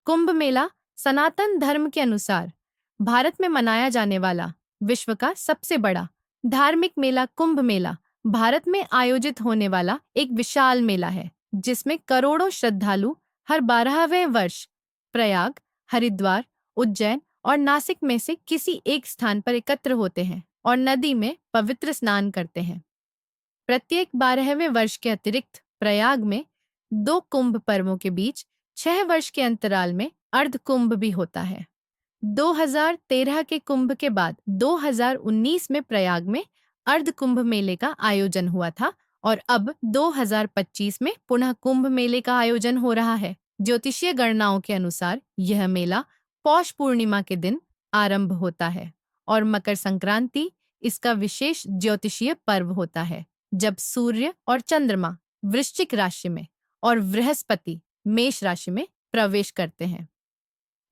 कुंभ मेला सनातन धर्म के अनुसार भारत में मनाया जाने वाला विश्व का सबसे बड़ा धार्मिक मेला कुंभ मेला भारत में आयोजित होने वाला एक विशाल मेला है, जिसमें करोड़ों श्रद्धालु हर 12वें वर्ष प्रयाग, हरिद्वार, उज्जैन और नासिक में से किसी एक स्थान पर एकत्र होते हैं और नदी में पवित्र स्नान करते हैं। प्रत्येक 12वें वर्ष के अतिरिक्त प्रयाग में 2 कुंभ पर्वों के बीच 6 वर्ष के अंतराल में अर्ध कुंभ भी होता है। 2013 के कुंभ के बाद 2019 में प्रयाग में अर्ध कुंभ मेले का आयोजन हुआ था और अब 2025 में पुनः कुंभ मेले का आयोजन हो रहा है। ज्योतिषीय गणनाओं के अनुसार यह मेला पौष पूर्णिमा के दिन आरंभ होता है और मकर संक्रांति इसका विशेष ज्योतिषीय पर्व होता है, जब सूर्य और चंद्रमा वृश्चिक राशि में और बृहस्पति मेष राशि में प्रवेश करते हैं।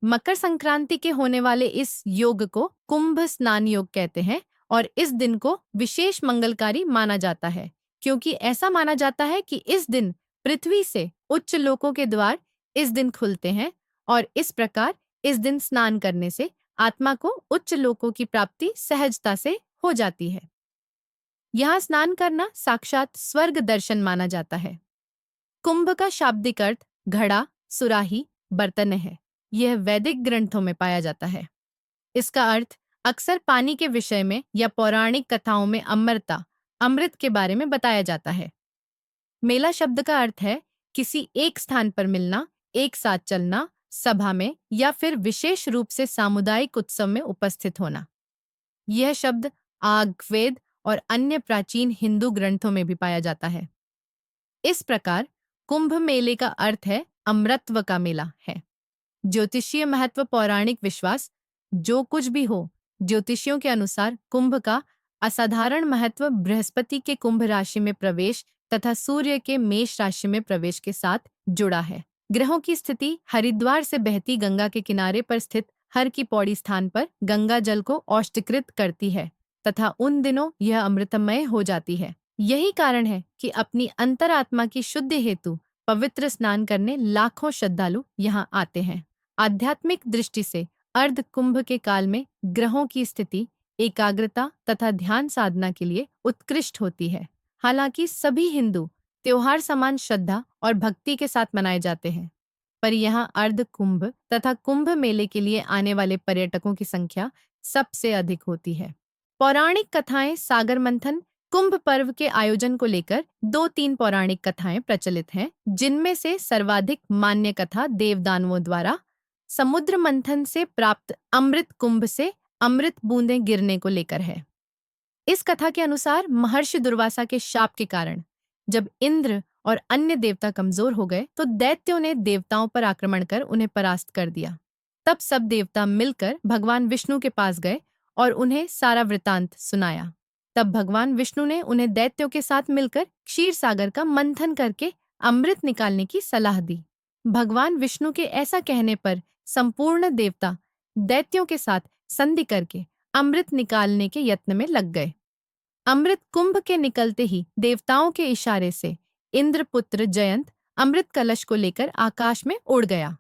मकर संक्रांति के होने वाले इस योग को कुंभ स्नान योग कहते हैं और इस दिन को विशेष मंगलकारी माना जाता है, क्योंकि ऐसा माना जाता है कि इस दिन पृथ्वी से उच्च लोकों के द्वार इस दिन खुलते हैं और इस प्रकार इस दिन स्नान करने से आत्मा को उच्च लोकों की प्राप्ति सहजता से हो जाती है। यहाँ स्नान करना साक्षात स्वर्ग दर्शन माना जाता है। कुंभ का शाब्दिक अर्थ घड़ा, सुराही, बर्तन है। यह वैदिक ग्रंथों में पाया जाता है। इसका अर्थ अक्सर पानी के विषय में या पौराणिक कथाओं में अमरता, अमृत के बारे में बताया जाता है। मेला शब्द का अर्थ है किसी एक स्थान पर मिलना, एक साथ चलना, सभा में या फिर विशेष रूप से सामुदायिक उत्सव में उपस्थित होना। यह शब्द आग, वेद और अन्य प्राचीन हिंदू ग्रंथों में भी पाया जाता है। इस प्रकार कुंभ मेले का अर्थ है अमरत्व का मेला है। ज्योतिषीय महत्व, पौराणिक विश्वास, जो कुछ भी हो, ज्योतिषियों के अनुसार कुंभ का असाधारण महत्व बृहस्पति के कुंभ राशि में प्रवेश तथा सूर्य के मेष राशि में प्रवेश के साथ जुड़ा है। ग्रहों की स्थिति हरिद्वार से बहती गंगा के किनारे पर स्थित हर की पौड़ी स्थान पर गंगा जल को औष्णीकृत करती है तथा उन दिनों यह अमृतमय हो जाती है। यही कारण है कि अपनी अंतरात्मा की शुद्धि हेतु पवित्र स्नान करने लाखों श्रद्धालु यहाँ आते हैं। आध्यात्मिक दृष्टि से अर्ध कुंभ के काल में ग्रहों की स्थिति एकाग्रता तथा ध्यान साधना के लिए उत्कृष्ट होती है। हालांकि सभी हिंदू त्योहार समान श्रद्धा और भक्ति के साथ मनाए जाते हैं, पर यहाँ अर्ध कुंभ तथा कुंभ मेले के लिए आने वाले पर्यटकों की संख्या सबसे अधिक होती है। पौराणिक कथाएं सागर मंथन कुंभ पर्व के आयोजन को लेकर 2-3 पौराणिक कथाएं प्रचलित हैं, जिनमें से सर्वाधिक मान्य कथा देवदानवों द्वारा समुद्र मंथन से प्राप्त अमृत कुंभ से अमृत बूंदें गिरने को लेकर है। इस कथा के अनुसार महर्षि दुर्वासा के शाप के कारण जब इंद्र और अन्य देवता कमजोर हो गए तो दैत्यों ने देवताओं पर आक्रमण कर उन्हें परास्त कर दिया। तब सब देवता मिलकर भगवान विष्णु के पास गए और उन्हें सारा वृतांत सुनाया। तब भगवान विष्णु ने उन्हें दैत्यों के साथ मिलकर क्षीर सागर का मंथन करके अमृत निकालने की सलाह दी। भगवान विष्णु के ऐसा कहने पर संपूर्ण देवता दैत्यों के साथ संधि करके अमृत निकालने के यत्न में लग गए। अमृत कुंभ के निकलते ही देवताओं के इशारे से इंद्रपुत्र जयंत अमृत कलश को लेकर आकाश में उड़ गया।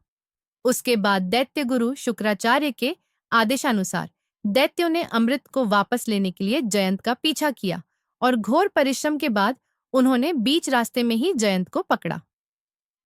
उसके बाद दैत्य गुरु शुक्राचार्य के आदेशानुसार दैत्यों ने अमृत को वापस लेने के लिए जयंत का पीछा किया और घोर परिश्रम के बाद उन्होंने बीच रास्ते में ही जयंत को पकड़ा।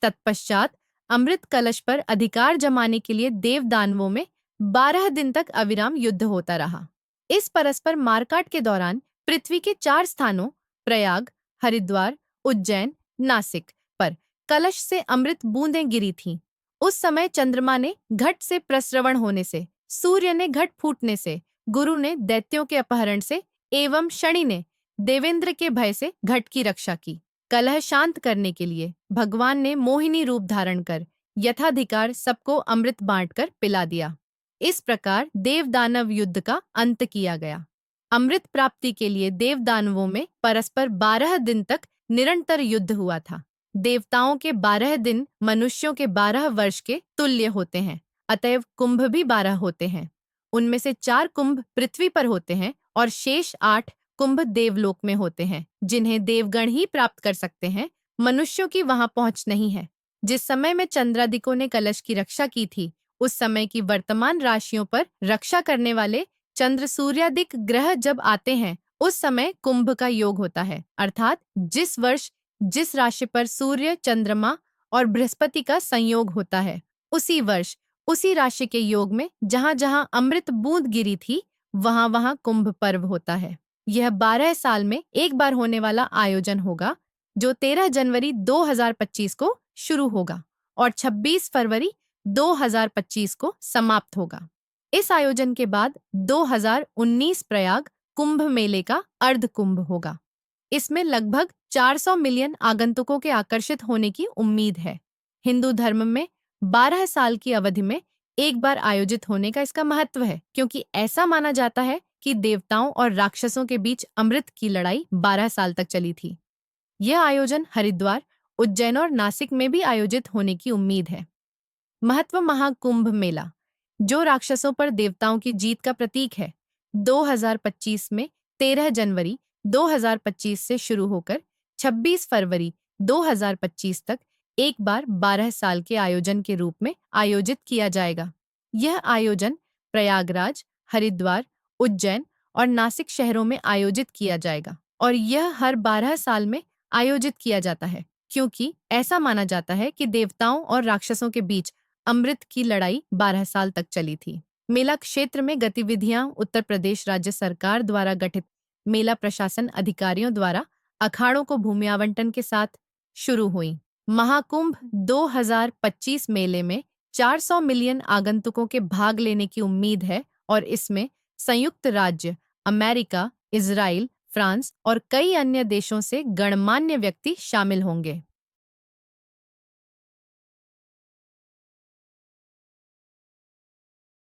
तत्पश्चात अमृत कलश पर अधिकार जमाने के लिए देव दानवों में 12 दिन तक अविराम युद्ध होता रहा। इस परस्पर मारकाट के दौरान पृथ्वी के 4 स्थानों प्रयाग, हरिद्वार, उज्जैन, नासिक पर कलश से अमृत बूंदें गिरी थीं। उस समय चंद्रमा ने घट से प्रस्रवण होने से, सूर्य ने घट फूटने से, गुरु ने दैत्यों के अपहरण से एवं शनि ने देवेंद्र के भय से घट की रक्षा की। कलह शांत करने के लिए भगवान ने मोहिनी रूप धारण कर यथाधिकार सबको अमृत बांटकर पिला दिया। इस प्रकार देव दानव युद्ध का अंत किया गया। अमृत प्राप्ति के लिए देव दानवों में परस्पर 12 दिन तक निरंतर युद्ध हुआ था। देवताओं के 12 दिन मनुष्यों के 12 वर्ष के तुल्य होते हैं, अतएव कुंभ भी 12 होते हैं। उनमें से 4 कुंभ पृथ्वी पर होते हैं और शेष 8 कुंभ देवलोक में होते हैं, जिन्हें देवगण ही प्राप्त कर सकते हैं। मनुष्यों की वहां पहुंच नहीं है। जिस समय में चंद्रादिकों ने कलश की रक्षा की थी, उस समय की वर्तमान राशियों पर रक्षा करने वाले चंद्र सूर्यादिक ग्रह जब आते हैं, उस समय कुंभ का योग होता है। अर्थात जिस वर्ष जिस राशि पर सूर्य, चंद्रमा और बृहस्पति का संयोग होता है, उसी वर्ष उसी राशि के योग में जहां जहां अमृत बूंद गिरी थी, वहां वहां कुंभ पर्व होता है। यह 12 साल में एक बार होने वाला आयोजन होगा, जो 13 जनवरी 2025 को शुरू होगा और 26 फरवरी 2025 को समाप्त होगा। इस आयोजन के बाद 2019 प्रयाग कुंभ मेले का अर्ध कुंभ होगा। इसमें लगभग 400 मिलियन आगंतुकों के आकर्षित होने की उम्मीद है। हिंदू धर्म में 12 साल की अवधि में एक बार आयोजित होने का इसका महत्व है, क्योंकि ऐसा माना जाता है कि देवताओं और राक्षसों के बीच अमृत की लड़ाई 12 साल तक चली थी। यह आयोजन हरिद्वार, उज्जैन और नासिक में भी आयोजित होने की उम्मीद है। महत्व महाकुंभ मेला, जो राक्षसों पर देवताओं की जीत का प्रतीक है, 2025 में 13 जनवरी 2025 से शुरू होकर 26 फरवरी 2025 तक एक बार 12 साल के आयोजन के रूप में आयोजित किया जाएगा। यह आयोजन प्रयागराज, हरिद्वार, उज्जैन और नासिक शहरों में आयोजित किया जाएगा और यह हर 12 साल में आयोजित किया जाता है, क्योंकि ऐसा माना जाता है कि देवताओं और राक्षसों के बीच अमृत की लड़ाई 12 साल तक चली थी। मेला क्षेत्र में गतिविधियां उत्तर प्रदेश राज्य सरकार द्वारा गठित मेला प्रशासन अधिकारियों द्वारा अखाड़ों को भूमि आवंटन के साथ शुरू हुई। महाकुंभ 2025 मेले में 400 मिलियन आगंतुकों के भाग लेने की उम्मीद है और इसमें संयुक्त राज्य अमेरिका, इजराइल, फ्रांस और कई अन्य देशों से गणमान्य व्यक्ति शामिल होंगे।